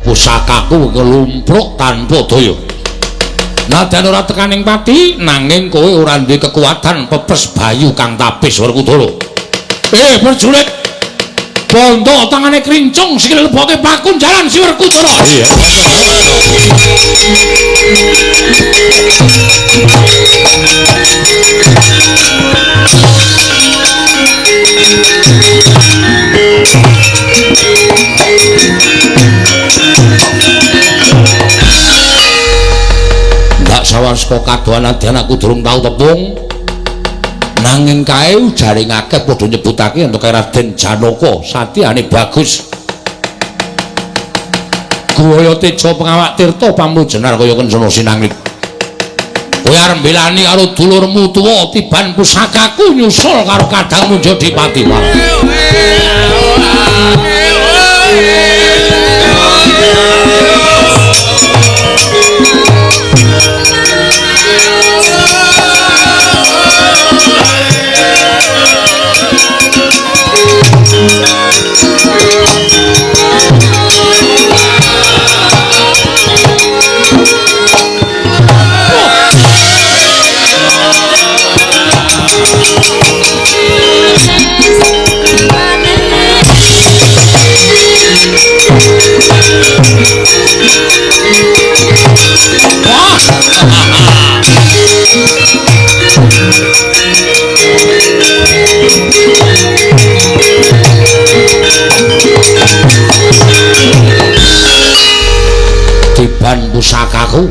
pusakaku kelumpruk tanpa daya. Nadyan ora tekaning pati nanging kowe ora duwe kekuatan pepes bayu kang tapis Werkudara. Prajurit bondo tangane krincung sikile leboke bakun jalan si Werkudara. Iya. Sawaska kadohan Nadyan aku durung tau tepung nanging kae jaring akeh padha nyebutake entuk Raden Janaka satyane bagus kaya teja pengawak tirta pamujenar kaya kencana sinanglik kowe arep mbelani karo dulurmu tuwa tiban pusakaku nyusul karo kadangmu Jodipati tiban pusakaku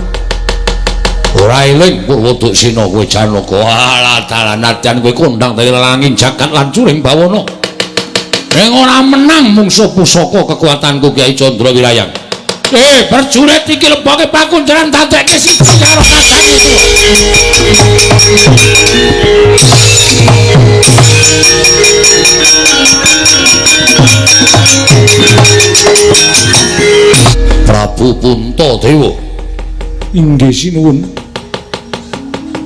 ora eling Purwoduk Sina kowe Janaka alah dalan Nadyan kowe kondang dari langing jagat lan curing bawana ning ora menang mungsuh pusaka kekuatanku Kyai Candra Wirayang prajurit iki leboke bakun jalan dadekke siji karo kadang itu Prabu Puntadewa inggih sinuwun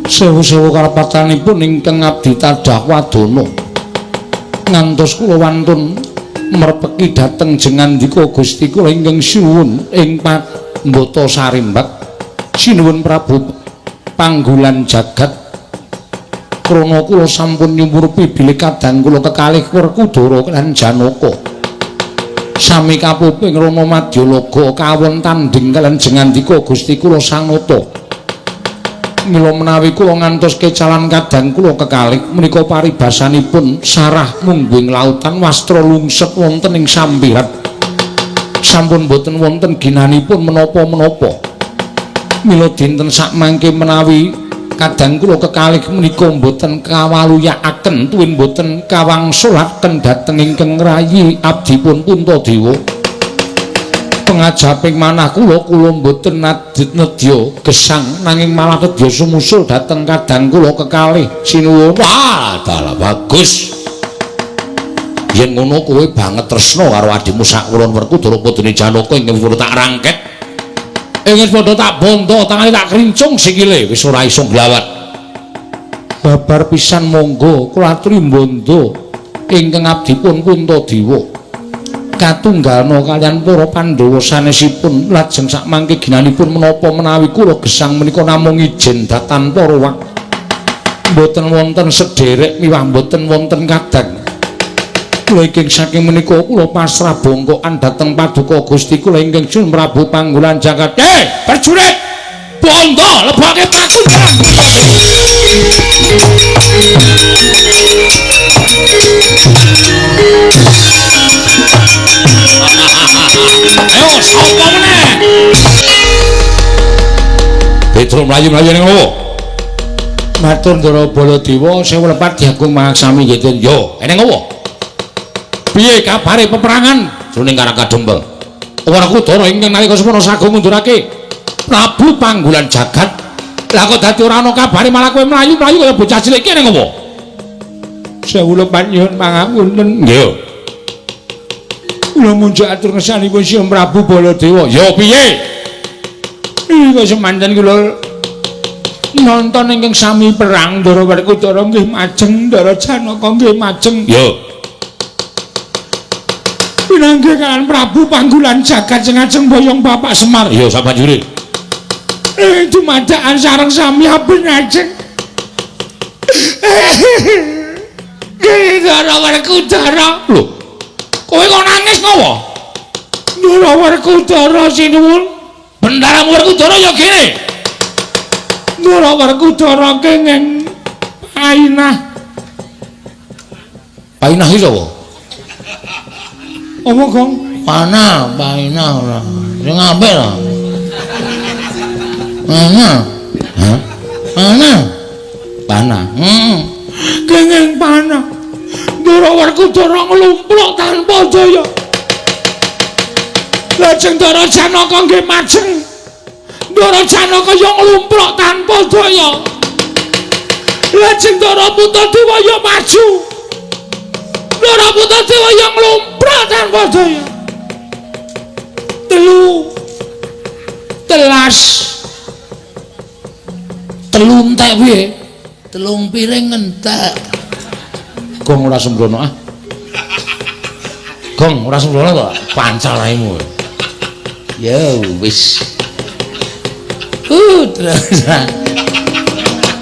sewu-sewu karepatanipun ingkang abdi tadah wadana ngantos kula wantun merpeki dhateng jengandika Gusti kula ingkang sinuwun ing Pambata Sarimbat sinuwun Prabu Panggulan Jagat krana kula sampun nyumurupi bilih kadang kula kekalih Werkudara lan Janaka sami kapuping Rama Madyalaga kawon tanding kaliyan jengandika Gusti kula Sanata mila menawi kula ngantos kecalan kadang kula kekalih menika paribasanipun sarah mungguing lautan wastra lungset wonten ing sambirat sampun boten wonten ginanipun menapa-menapa mila dinten sakmangke menawi kadang kula kekalih menika mboten kawaluyakaken tuwin mboten kawangsulaken dhateng ingkang rayi abdipun Puntadewa pengajaping manah kula mboten nedya gesang nanging malah nedya sumusul dhateng kadang kula kekalih sinuwun dalah bagus yen ngono kowe banget tresna karo adimu sakulon Werkudara Putune Janaka ingkang tak rangket ingin padha tak bondo tangane tak krincung sikile wis ora iso glawat babar pisan monggo kula aturi bondo ingkang abdipun Puntadewa katunggalna kaliyan para Pandhawa sanesipun lajeng sakmangke ginanipun menapa menawi kula gesang menika namung ijin datan para wak mboten wonten sederek miwah mboten wonten kadang kula ingkang saking menika kula pasrah bongkokan dhateng paduka Gusti kula ingkang Sun Prabu Panggulan Jagat prajurit bondo leboke bakun ayo sapa meneh Petro mlayu-mlayu ning ngowo matur Ndara Baladewa sewu lepat diagung mangsami nggih yo ning ngowo piye kabare peperangan jroning Karangkadempel Werkudara ingkang nalika semana sagung ngundurake Prabu Panggulan Jagat lah kok dadi ora ana kabare malah kowe mlayu-mlayu kaya bocah cilik iki ning ngowo sewu lepat nyuwun pangapunten nggih kula munjuk atur ngesanipun Sri Prabu Baladewa ya piye iki kok semanten kula nonton ingkang sami perang Ndara Werkudara nggih majeng Ndara Janaka nggih majeng ya pinanggih kalian Prabu Panggulan Jagat sing ajeng boyong Bapak Semar. Iya sabanjure. Dumadakan sareng sami aben ajeng. Gara Werkudara. Lho. Kowe kok nangis ngopo? Gara Werkudara sinuwun. Bendara Werkudara ya kene. Gara Werkudara kenging Painah. Painah iki sapa? Apa, Gong? Painah ora. Sing apik lho. Panah. Hah? Panah. Kenging panah. Ndara Werkudara nglumpluk tanpa daya. Lajeng Ndara Janaka nggih majeng. Ndara Janaka ya nglumpluk tanpa daya. Lajeng Ndara Puntadewa ya maju. Ndara Puntadewa ya nglumpluk tanpa daya. Telu entek piye? Telung piring entek. Gong ora sembrono ah. Gong ora sembrono to? Pancal raimu. Ya wis. Terus.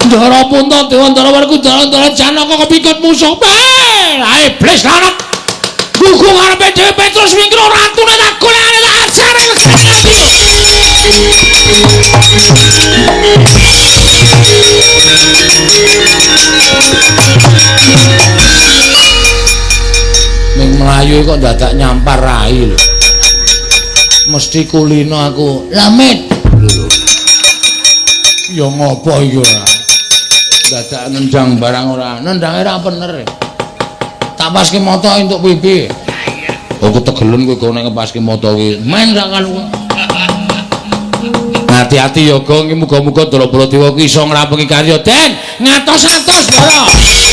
Ndara Puntadewa, Ndara Werkudara, Ndara Janaka kepikut musuh. Ae iblis lanat. Gugu ngarepe dhewe Petrus Wingkra ratune tak golekane tak ajare Ning mlayu kok dadak nyampar rai lho. Mesti kulino aku. Lamit. Ya ngopo iki ora? Dadak nendang barang ora. Nendange ra bener. Tak paske mata entuk pipi. Aku tegelen kowe nek ngepaske mata kuwi. Main sak kan. Hati-hati ya, Gong. Muga-muga Ndara Baladewa ki iso ngrampungi karya. Den, ngatos-atos, Ndara.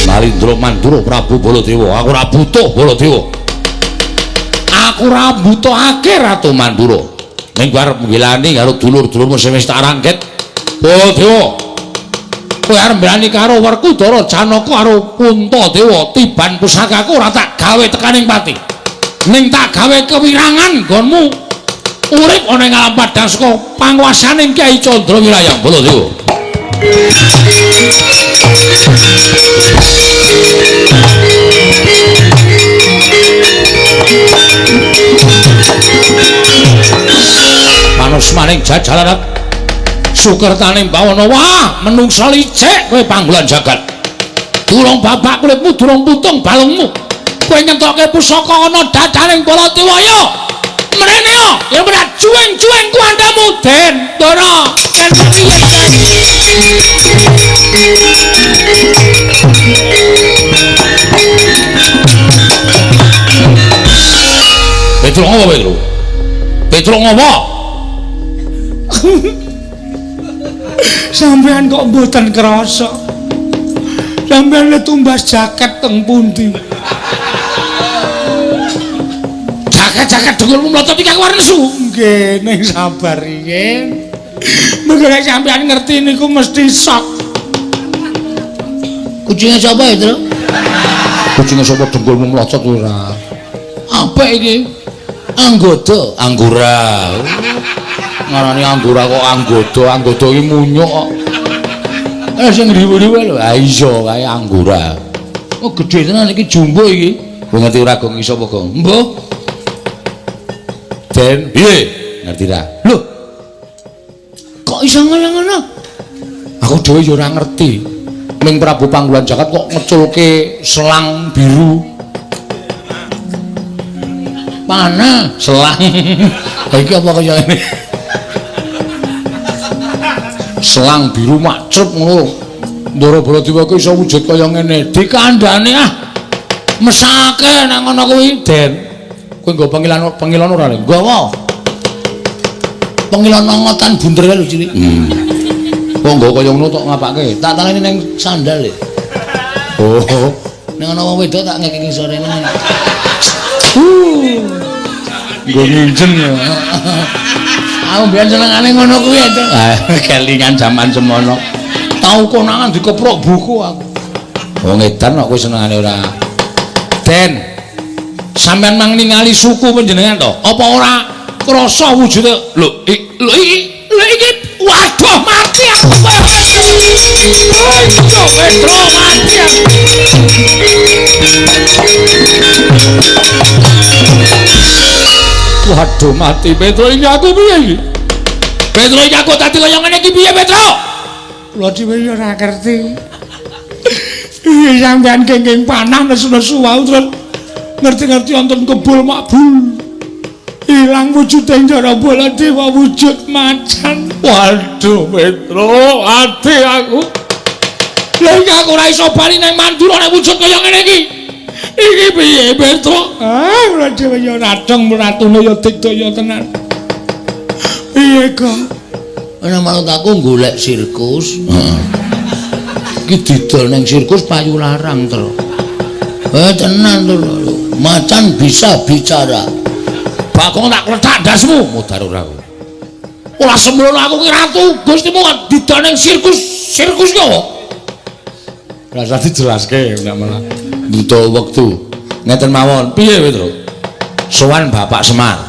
Narendra Mandura Prabu Baladewa. Aku ora butuh Baladewa. Aku ora butuhake Ratu Mandura. Ning arep mbelani karo dulur-dulurmu sing wis tak rangket. Baladewa. Kowe arep mbelani karo Werkudara, Janaka karo Puntadewa, tiban pusakaku ora tak gawe tekaning pati. Ning tak gawe kewirangan nggonmu. Urip ana ing alam padhang saka panguwasaning Kyai Candra Wirayang Baladewa. Manus maning jajalaran sukertaning bawana wah menungsa licik kowe Panggulan Jagat. Durung babak kulitmu, durung putung balungmu. Kowe ngentokke pusaka ana dadaning Baladewa ya. Mrene yo, ya berat cueng-cueng kuandamu Den. Ndara, den piye Den? Petro ngopo Petro? Petro ngopo? Sampeyan kok mboten krasa. Sampeyan le tumbas jaket teng pundi? Jaket dengkulmu mlotot iki aku arep nesu. Nggih, ning sabar iki. Mengko nek sampeyan ngerti niku mesti sok. Kucinge sapa itu? Kucinge sapa dengkulmu mlotot ora? Apa iki? Anggodo, anggura. Ngarani anggura kok anggodo iki munyuk kok. Sing riwu-riwu lho. Ha iya kae anggura. Oh gedhe tenan iki jumbo iki. Kowe ngerti ora Gong iso apa Gong? Mbah. Den, piye? Ngerti ra? Lho. Kok iso ngono-ngono? Aku dhewe ya ora ngerti. Ning Prabu Panggulan Jagat kok ngeculke selang biru. Mana? Selang. Iki apa kaya ngene? Selang biru macrep ngono. Ndara Baladewa ku iso wujud kaya ngene. Dikandhane ah. Mesake nang ngono kuwi, Den. Kowe nggo pengilan ora lho? Nggawa. Pengilan ngotan bunder kae lho cilik. Kok nggo kaya ngono tok ngapake? Tak taleni ning sandal e. Oh. Ning ana wong wedok tak ngekeki sorene. Nggo nginjen ya. Aku biyen senengane ngono kuwi to. Kelingan jaman semono. Tau konangan dikeprok buku aku. Wong edan kok kowe senengane ora. Den. Sampeyan mang ningali suku panjenengan to? Apa ora krasa wujude? Lho iki waduh mati aku. Petro mati. Waduh mati Petro iki aku piye iki? Petro iki aku dadi kaya ngene iki piye Petro? Kula dhewe ya ora ngerti. Iki sampean kenging panah nesu-nesu wae terus ngerti-ngerti wonten kebul makbul. Ilang wujude Ndara Baladewa wujud macan. Waduh Petro, ati aku. Lha iki aku ora iso bali nang Mandura nek wujud kaya ngene iki. Iki piye Petro? Kula dhewe ya radong ratune ya digdaya tenan. Piye kok? Ana manut aku golek sirkus. Heeh. Iki didol ning sirkus payu larang, Tru. Tenan to. Macan bisa bicara. Bagong tak kletak ndasmu, mudhar ora aku. Ora sembrono aku ki ratu, Gustimu didol ning sirkus ki apa? Ora usah dijelaske nek malah. Butuh wektu. Ngeten mawon. Piye, Petro? Sowan Bapak Semar.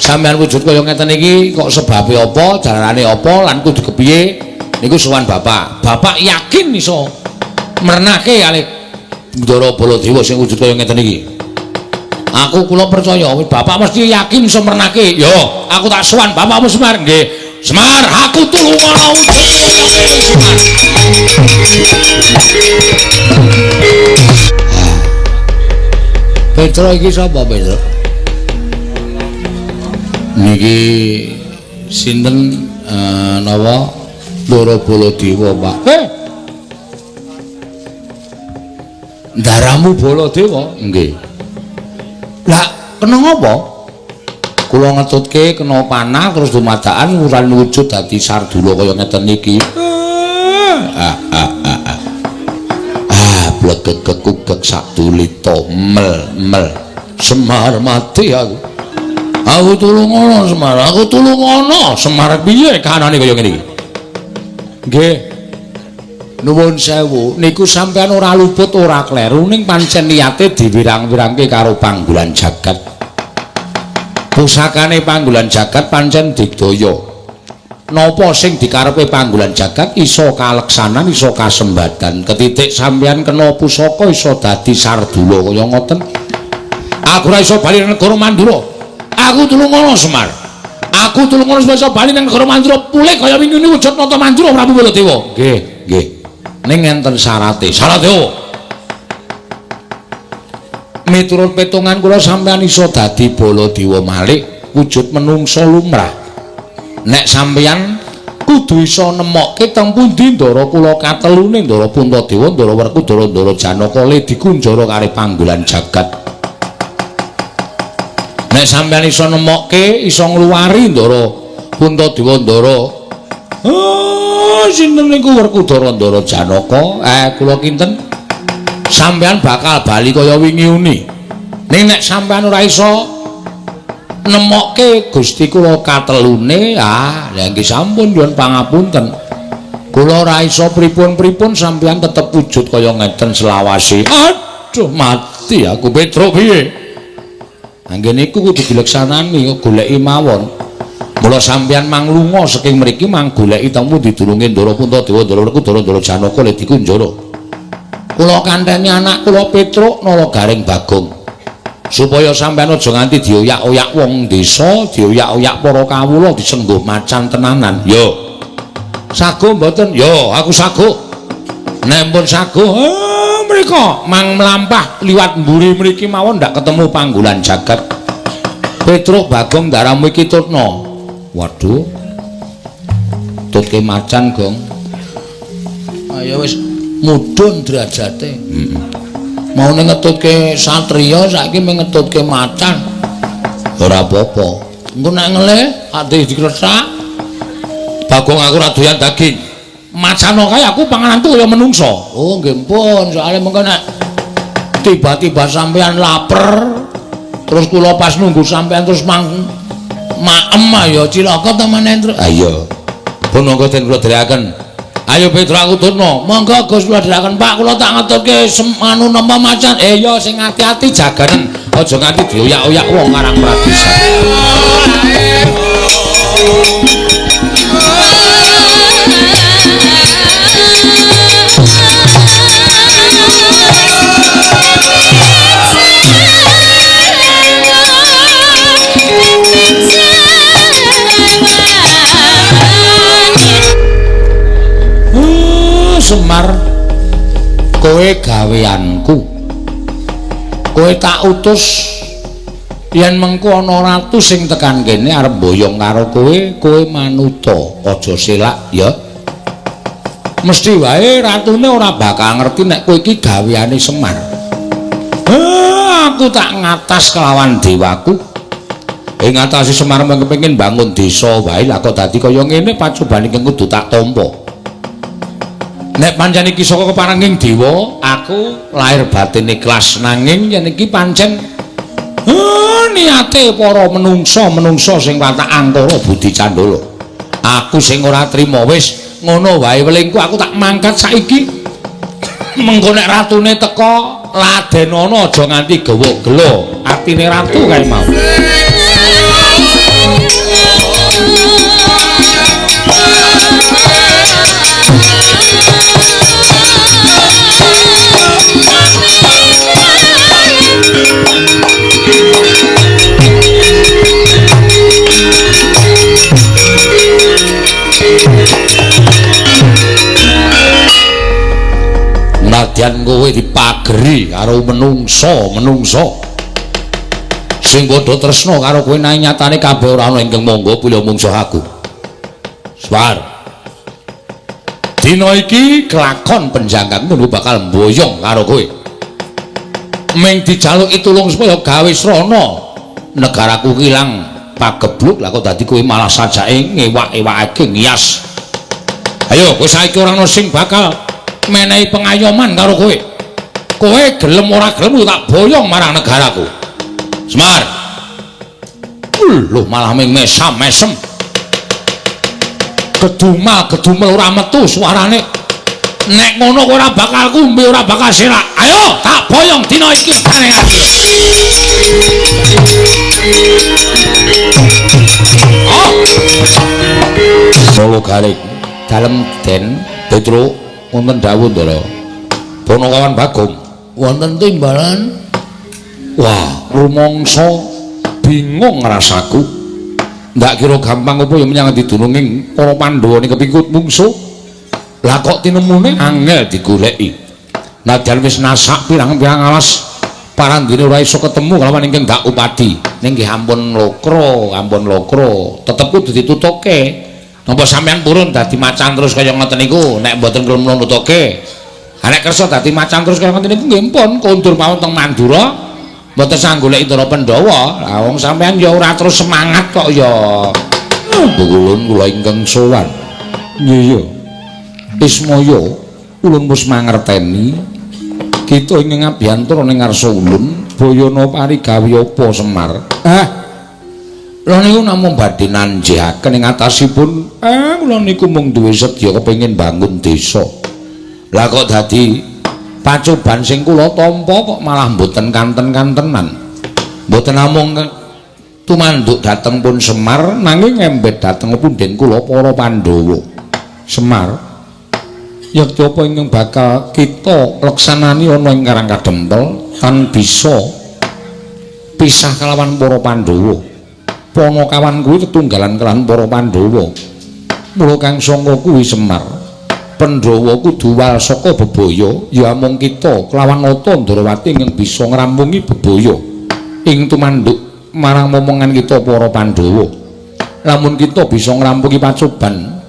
Sampeyan wujud kaya ngeten iki kok sebabe apa, jalanane apa lan kudu kepiye? Niku sowan Bapak. Bapak yakin iso mernake kalih Ndara Baladewa sing wujud kaya ngeten iki. Aku kula percaya Bapak mesti yakin iso mernake. Yo, aku tak sowan Bapakmu Semar nggih. Semar, aku tulung ana wujud kaya ngene Semar. Petro iki sapa Petro? Niki sinten napa Ndara Baladewa, Pak. Ndaramu Baladewa? Nggih. Lah, kena ngapa? Kula ngetutke kena panah terus dumadakan wuran wujud dadi Sardula kaya ngeten iki. Blegek-gegek satulita mel Semar mati aku. Aku tulung ana Semar, aku tulung ana. Semar piye kanane kaya ngene iki? Nggih. Nuwun sewu, niku sampean ora luput ora kleru ning pancen niyate diwirang-wirangke karo panggolan jagat. Pusakane panggolan jagat pancen digdaya. Napa sing dikarepe panggolan jagat iso kaleksanan, iso kasembatan. Ketitik sampean kena pusaka iso dadi Sardula kaya ngoten. Aku ora iso bali nang negara Mandura. Aku tulung ana Semar. Aku tulung ana iso bali nang negara Mandura pulih kaya wingi wujud nata Mandura Prabu Baladewa. Nggih, nggih. Ning enten syarate. Syarate apa? Miturut petungan kula sampean iso dadi Baladewa malih wujud menungsa lumrah. Nek sampeyan kudu iso nemokke teng pundi Ndara kula katelune Ndara Puntadewa, Ndara Werkudara, Ndara Janaka le dikunjara kali panggolan jagat. Nek sampeyan iso nemokke iso ngluwari Ndara Puntadewa, Ndara sinten niku Werkudara, Ndara Janaka, kula kinten sampeyan bakal bali kaya wingi uni. Ning nek sampeyan ora iso nemokke Gusti kula katelune, lha nggih sampun nyuwun pangapunten. Kula ora iso pripun-pripun sampeyan tetep wujud kaya ngeten selawase. Aduh mati aku Petro piye? Anggen niku kudu dileksanani goleki mawon. Mula sampeyan manglunga saking mriki manggoleki temu didurunge Ndara Puntadewa, Ndara Werkudara, Ndara Janaka le dikunjara. Kula kanteni anak kula Petro Nalagaring Bagong. Supaya sampeyan aja nganti dioyak-oyak wong desa, dioyak-oyak para kawula disengguh macan tenanan. Yo. Sago mboten? Yo, aku sago. Nek pun sago, mriko mang mlampah liwat mburi mriki mawon ndak ketemu panggolan jagat. Petro Bagong daramu iki tutna. Waduh. Tutke macan, Gong. Ayo wis mudhun derajate. Mau ngetutke satriya saiki ngetutke macan. Ora apa-apa. Engko nek ngelih ati diklesak. Bagong aku ora doyan daging. Macan kae aku pangananku kaya menungso. Oh nggih pun, soalé mengko nek tiba-tiba sampean lapar terus kula pas nunggu sampean terus maem ya cilaka temen Entru. Ah iya. Pun monggo den kula dherekaken Ayo Petro aku turno. Monggo Gus kula dherekaken Pak kula tak ngaturke anu napa macan. Ya sing ati-ati jaganen aja nganti dioyak-oyak wong Karang Pradesan. Semar, kowe gaweanku. Kowe tak utus yen mengko ana ratu sing tekan kene arep boyong karo kowe manuta, aja selak ya. Mesti wae ratune ora bakal ngerti nek kowe iki gaweane Semar. Aku tak ngatas kelawan dewaku. Ing ngatasi Semar kepengin bangun desa wae lah kok dadi kaya ngene pacobane kudu tak tampa. Nek pancen iki saka keparenging dewa, aku lahir batin ikhlas nanging yen iki pancen niate para menungsa sing watak angkara budi candala. Aku sing ora trima wis ngono wae welingku aku tak mangkat saiki. Mengko nek ratune teka ladenana aja nganti gawa gelo. Atine ratu kae mau. Nadyan kowe dipageri karo menungsa sing padha tresna karo kowe nang nyatane kabeh ora ana ingkang monggo pila mungsuh aku. Swar. Dina iki kelakon penjangkangmu bakal mboyong karo kowe. Ming dijaluki tulung supaya gawe srana negaraku kilang pagebluk lah kok dadi kowe malah sajake ngewak-ewakake ngias. Ayo kowe saiki ora ana sing bakal menehi pengayoman karo kowe. Kowe gelem ora gelem tak boyong marang negaraku. Semar. Lho malah ming mesam-mesem. Kedumel ora metu suarane. Nek ngono kowe ora bakal kumbe ora bakal sirak. Ayo tak boyong dina iki bareng aku. Oh. Solo garing dalem den Petro wonten dawuh Ndara. Ponokawan Bagong wonten timbalan. Wah, rumangsa bingung rasaku. Ndak kira gampang apa ya menyang didununging para Pandhawa ning kepingkut mungsuh. Lah kok tinemune angel digoleki. Nadyan wis nasak pirang-pirang alas parandene ora iso ketemu kelawan ingkang Dak Upadi. Ning nggih ampun lokro, tetep kudu ditutuke. Napa sampean purun dadi macan terus kaya ngoten niku nek mboten kula nutuke. Nek kersa dadi macan terus kaya ngoten niku nggih pun kondur mawon teng Mandura mboten sanggoleki Ndara Pandhawa. Lah wong sampean ya ora terus semangat kok ya. Ulun kula ingkang sowan. Nggih. Ismaya ulun wis mangerteni kita ingkang abiyantara ning ngarsa ulun bayana parigawe apa Semar. Lha niku namung badhe nanjihaken ing atasipun kula niku mung duwe sedya kepengin bangun desa. Lah kok dadi pacoban sing kula tampa kok malah mboten kanten-kantenan. Mboten namung tumanduk dhateng pun Semar nanging ngembet dhateng punden kula para Pandhawa. Semar yakti apa ingkang bakal kita leksanani ana ing Karang Kadempel tan bisa pisah kelawan para Pandhawa. Ponokawan kuwi tetunggalan kelawan para Pandhawa. Mula kang sangka kuwi Semar. Pandhawa kudu wal saka bebaya ya mung kita kelawan Nata Ndrawati ingkang bisa ngrampungi bebaya ing tumanduk marang momongan kita para Pandhawa. Lamun kita bisa ngrampungi pacoban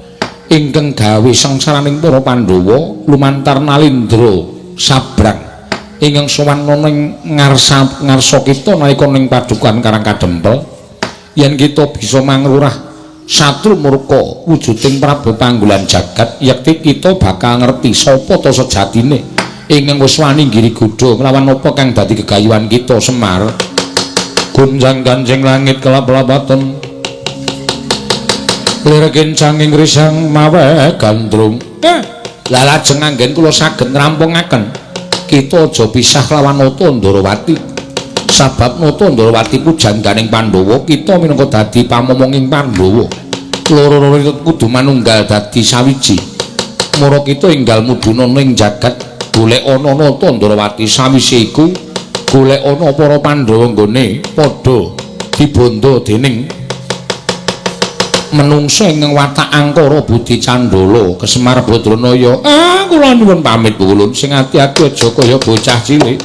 ingkang gawe sangsaraning para Pandhawa lumantar Nalindra Sabrang ingkang sowan ana ing ngarsa kita nalika ning padukan Karang Kadempel. Yen kita bisa mangrurah satru murka wujuding Prabu Panggolan Jagat yakti kita bakal ngerti sapa ta sejatine ingkang wis wani nggirigodha nglawan apa kang dadi gegayuhan kita Semar. Gunjang ganjing langit kelap-lapaten liregen canging risang mawe gandrung Lah lajeng anggen kula saged ngrampungaken kita aja pisah lawan Nata Ndarawati. Sabab Nata Ndarawati ku jangganing Pandhawa, kita minangka dadi pamomonging Pandhawa. Loro-loro kudu manunggal dadi sawiji. Mara kita enggal mudhuna ning jagat golek ana Nata Ndarawati, sawise iku golek ana para Pandhawa nggone padha dibanda dening menungsa ing watak Angkara Budi Candala Kesemar Badranaya. Kula nyuwun pamit ulun, sing ati-ati aja kaya bocah cilik.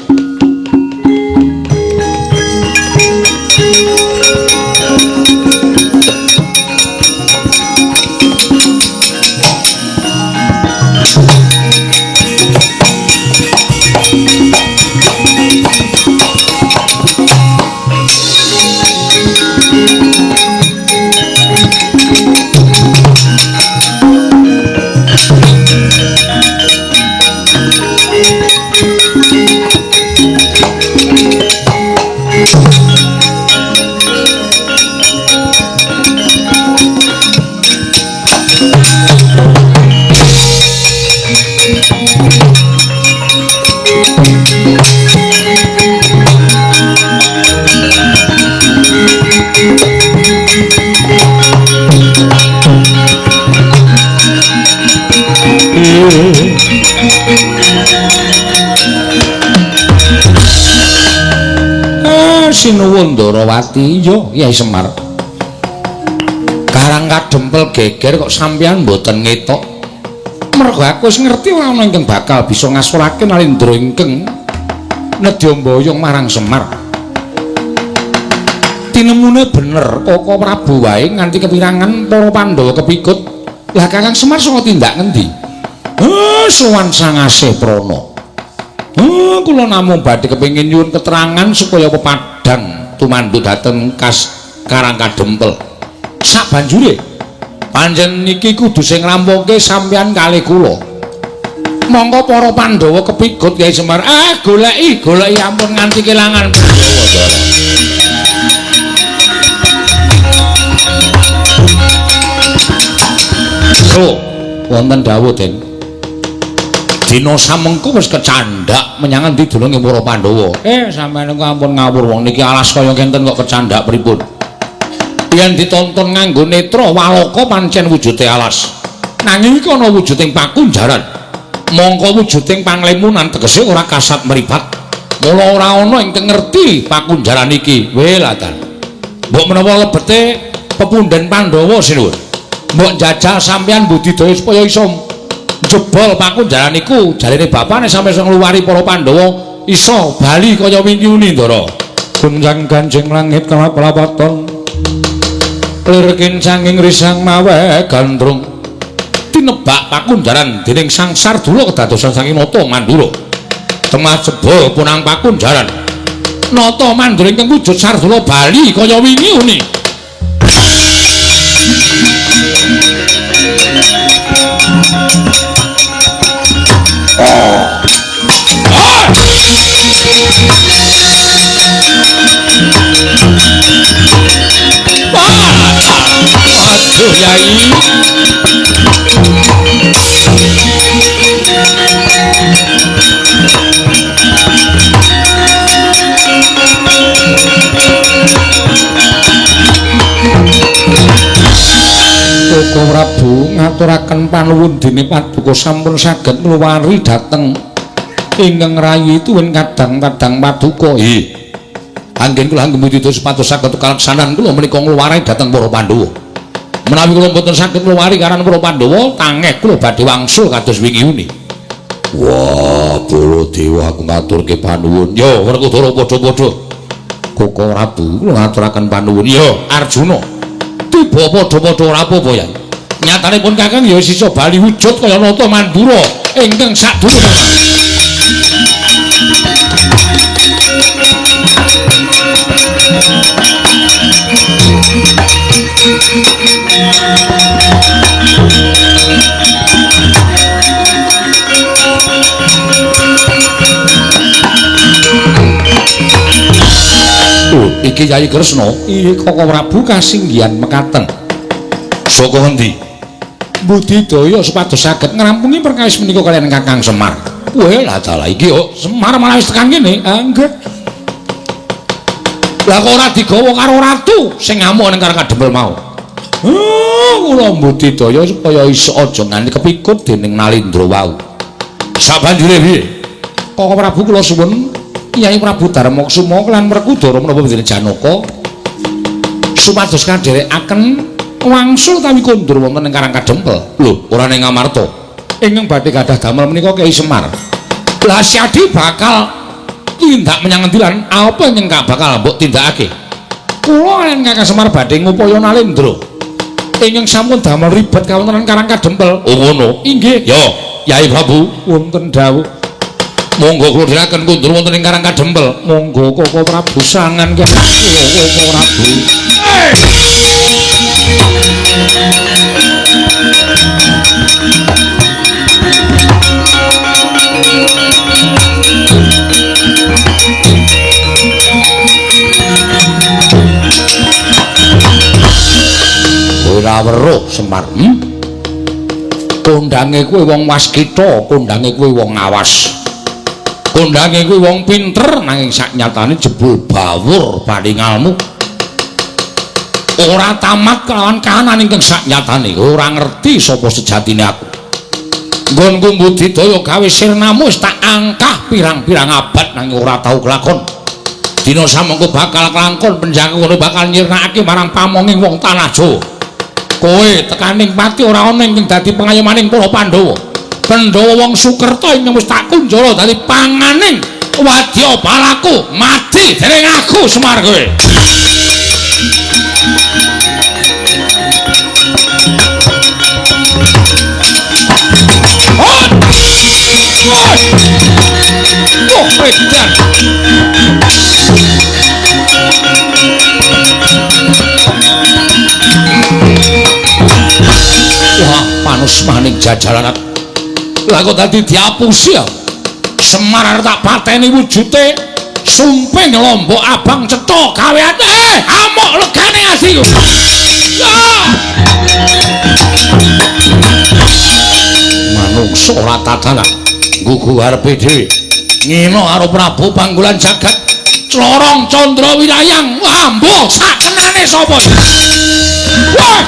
Sinuwun Ndarawati, yo Kyai Semar. Karang kadempel geger kok sampeyan mboten ngetok. Mergo aku wis ngerti ana ingkang bakal bisa ngasulake Nalendra ingkang nedya mboyong marang Semar. Tinemune bener Koko Prabu wae nganti kepirangan para Pandhawa kepikut. Lah Kakang Semar saka tindak ngendi? Sowan Sangasih Prana. Kula namung badhe kepengin nyuwun keterangan supaya pepadang tumandu dhateng kas Karang Kadempel. Sabanjure panjenengan niki kudu sing ngrampunke sampeyan kalih kula. Monggo para Pandhawa kepikut Kyai Semar. Goleki ampun nganti kelangan Pandhawa. Wonten dawuh Den. Dina samengko wis kecandhak menyang endi dununge para Pandhawa. Sampeyan niku ampun ngawur wong niki alas kaya kenten kok kecandhak pripun. Yen ditonton nganggo netra Waloka pancen wujude alas. Nanging iki ana wujuding pakunjaran. Mongko wujuding panglimunan tegese ora kasat mripat. Mula ora ana ingkang ngerti pakunjaran iki. Welatan. Mbok menawa lebete pepundhen Pandhawa sinuwun. Mbok jajal sampeyan budidaya supaya iso jebol pakunjaran iku jarine bapane sampe iso ngluwari para Pandhawa iso bali kaya wingi-wingi Ndara. Gunjang ganjing langit kelap-kelapaton lir kincanging risang mawe gandrung tinebak pakunjaran dening Sang Sardula kedadosan saking Nata Mandura. Temah jebol punang pakunjaran Nata Mandura ingkang wujud Sardula bali kaya wingi-wingi. Aduh Yai. Koko Prabu ngaturaken panuwun dene paduka sampun saged ngluwari dhateng ingkang rayi tuwin kadang-kadang paduka. Anggen kula nggembudidaya supados saged kalaksanan kula menika ngluwari dhateng para Pandhawa. Menawi kula mboten saged ngluwari karan para Pandhawa, tangeh kula badhe wangsul kados wingi-wingi. Wah, Baladewa aku ngaturke panuwun. Yo, Werkudara padha-padha. Koko Prabu kula ngaturaken panuwun. Yo, Arjuna. Tiba padha-padha ora apa-apa ya. Nyatanipun Kakang ya wis iso bali wujud kaya Nata Mandura ingkang sadurunge. Iki Yai Kresna, Koko Prabu kasinggihan mekaten. Saka endi? budidaya supados saged ngrampungi perkawis menika kaliyan Kakang Semar. Weh lah dalah iki yo Semar malah wis tekan kene. Nggih. Lah kok ora digawa karo ratu sing ngamuk ning Karang Kadempel mau. Kula budidaya supaya iso aja nganti kepikut dening Nalindra wau. Sabanjure piye? Kok Prabu kula suwun Kyai Prabu Darmaksuma lan Werkudara menapa Pandhita Janaka supados kadherekaken wangsul tawi kondur wonten ing Karang Kadempel. Lho, ora ning Ngamarta. Ingkang badhe gadah damel menika Kyai Semar. Lah Syadi bakal tindak menyang endi lan apa ingkang bakal mbok tindakake? Kula lan Kakang Semar badhe ngupaya Nalindra. Ingkang sampun damel ribet kawontenan Karang Kadempel. Oh ngono. Inggih. Yo, Kyai Prabu wonten dawuh. Monggo kula dherekaken kundur wonten ing Karang Kadempel. Monggo Koko Prabu sangan Koko Prabu. Ora weruh Semar. Kondange kowe wong waskita, kondange kowe wong awas. Kondange kuwi wong pinter nanging saknyatane jebul bawur paningalmu. Ora tamat kelawan kahanan ingkang saknyatane, ora ngerti sapa sejatine aku. Nggonku budidaya gawe sirnamu wis tak angkah pirang-pirang abad nanging ora tau kelakon. Dina samengko bakal kelakon penjaga ngono bakal nyirnakake marang pamonging wong tanah Jawa. Kowe tekaning pati ora ana ingkang dadi pengayomaning para Pandhawa. Pandhawa wong Sukerta ingkang wis tak kunjara dadi panganing wadya balaku mati dening aku Semar kowe. Edan. Wah, panus maning jajalan. Lah kok dadi diapusi ya? Semar tak pateni wujute sumping lombok abang cetha gaweane amuk legane ati ku. Manungsa ora tatana gugu arepe dhewe. Ngino karo Prabu Panggulan Jagat Clorong Candra Wirayang. Wah, mbok sakenane sapa? Wah!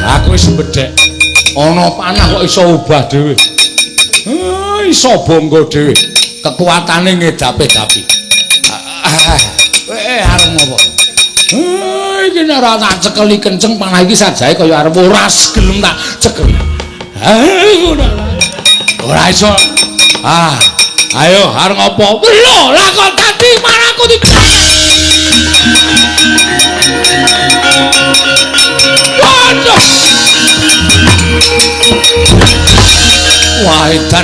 Aku wis bedhek. Ana panah kok iso ubah dhewe. Iso bangga dhewe. Kekuatane ngedapi-dapi. Arep ngopo? Iki nek ora tak cekeli kenceng panah iki sajae kaya arep oras gelem tak cekeli. Ora iso. Ayo arep ngopo? Lho, lah kok tadi marangku di Wah, edan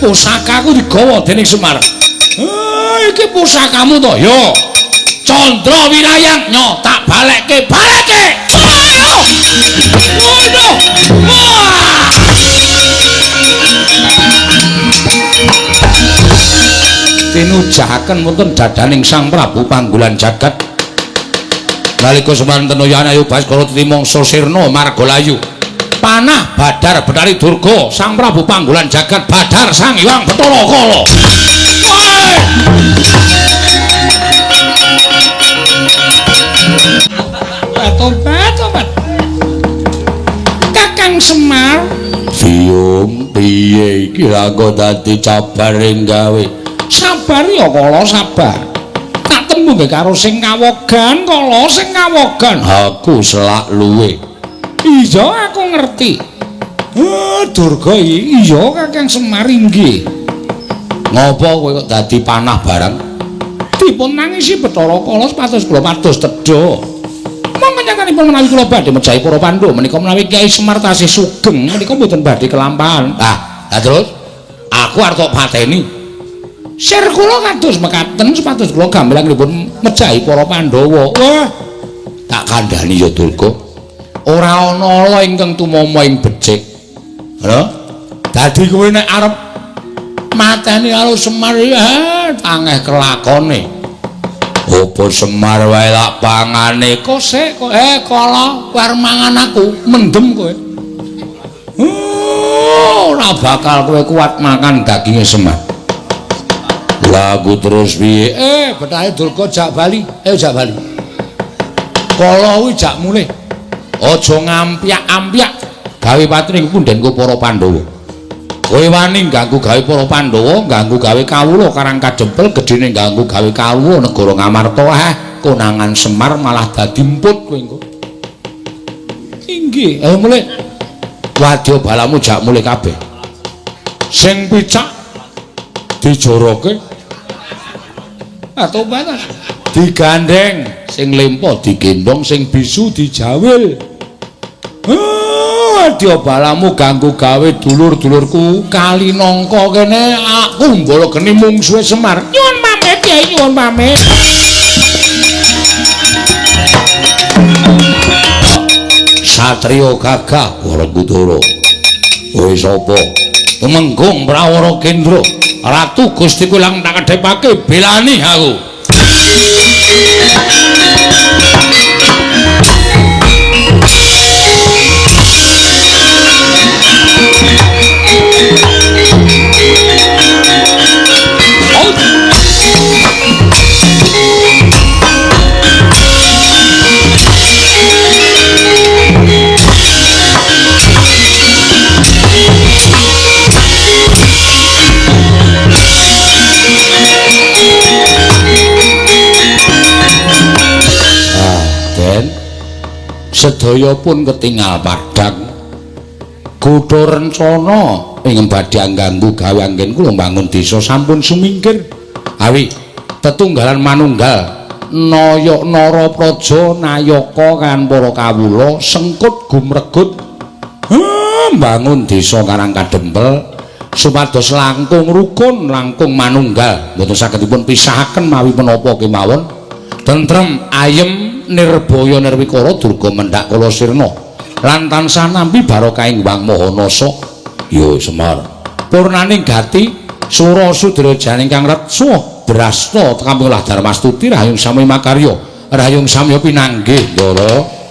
pusakaku digawa dening Semar. Iki pusakamu to, yo. Candra Wirayang, nyo tak balekke. Waduh! Wah! Tinujahaken wonten dadaning Sang Prabu Panggulan Jagat. Nalika semanten Yanayu Baskara Timangsa Sirna Margalayu. Panah Badar Betari Durga Sang Prabu Panggulan Jagat Badar Sang Hyang Bathara Kala. Tobat. Kakang Semar, Biung piye iki kok dadi cabar ing gawe. Sabar ya kala sabar. Tak tembung karo sing kawogan kala sing kawogan. Aku selak luwe. Iya aku ngerti. Durga iya Kakang Semar inggih. Ngopo kowe kok dadi panah barang? Dipun nangisi Bathara Kala pados kula pados tedha. Monggo nyatanipun menawi kula badhe mejahi para Pandhawa menika menawi Kyai Semar tasih sugeng menika mboten badhe kelampahan. Lah terus aku arep tok pateni. Sir kula kados mekaten supados kula gamelanipun mejahi para Pandhawa. Wah, Tak kandhani ya Durga. ora ana ala ingkang tumama ing becik. Lho, Dadi kowe nek arep mateni karo Semar ya tangeh kelakone. apa Semar wae lak pangane Kok sik kok kala war mangan aku mendem kowe. Ora bakal kowe kuat makan daginge Semar. lagu terus piye? Betahe Durga jak bali. Jak bali. Kala kuwi jak mulih. Aja ngampiak-ampiak gawe patring pundhenku para Pandhawa. Kowe wani ganggu gawe para Pandhawa, ganggu gawe kawula Karang Kadempel, gedene ganggu gawe kawula negara Ngamarta. Konangan Semar malah dadi emput kowe engko. Inggih, mulih. Wadya balamu jak mulih kabeh. Sing picak dijoroke. Tobat digandeng, sing lempo digendong, sing bisu dijawil. Wadya balamu ganggu gawe dulur-dulurku kali nangka kene aku mbala geni mungsuhe Semar. Nyuwun pamit ya, nyuwun pamit. Satriya gagah Warakudara. Kowe sapa? Temenggung Prawara Kendra. Ratu Gusti Kulang tak kedhepake belani aku. Sedaya pun ketingal padhang. Kutha rencana ing badhe angganggu gawe anggen kula mbangun desa sampun sumingkir. Awi tetunggalan manunggal Nayok Narapraja Nayaka kan para kawula sengkut gumregut mbangun desa Karang Kadempel supados langkung rukun langkung manunggal mboten saged dipun pisahaken mawi menapa kemawon. Tentrem ayem nirbaya nirwikara durga mendhak kala sirna lan tansah nampi barokahing Wang Mahanasa. Yo Semar purnaning gati sura sudrajane ingkang retsa brasta kamulah Darmastuti rahayung sami makarya rahayung samya pinanggih Ndara.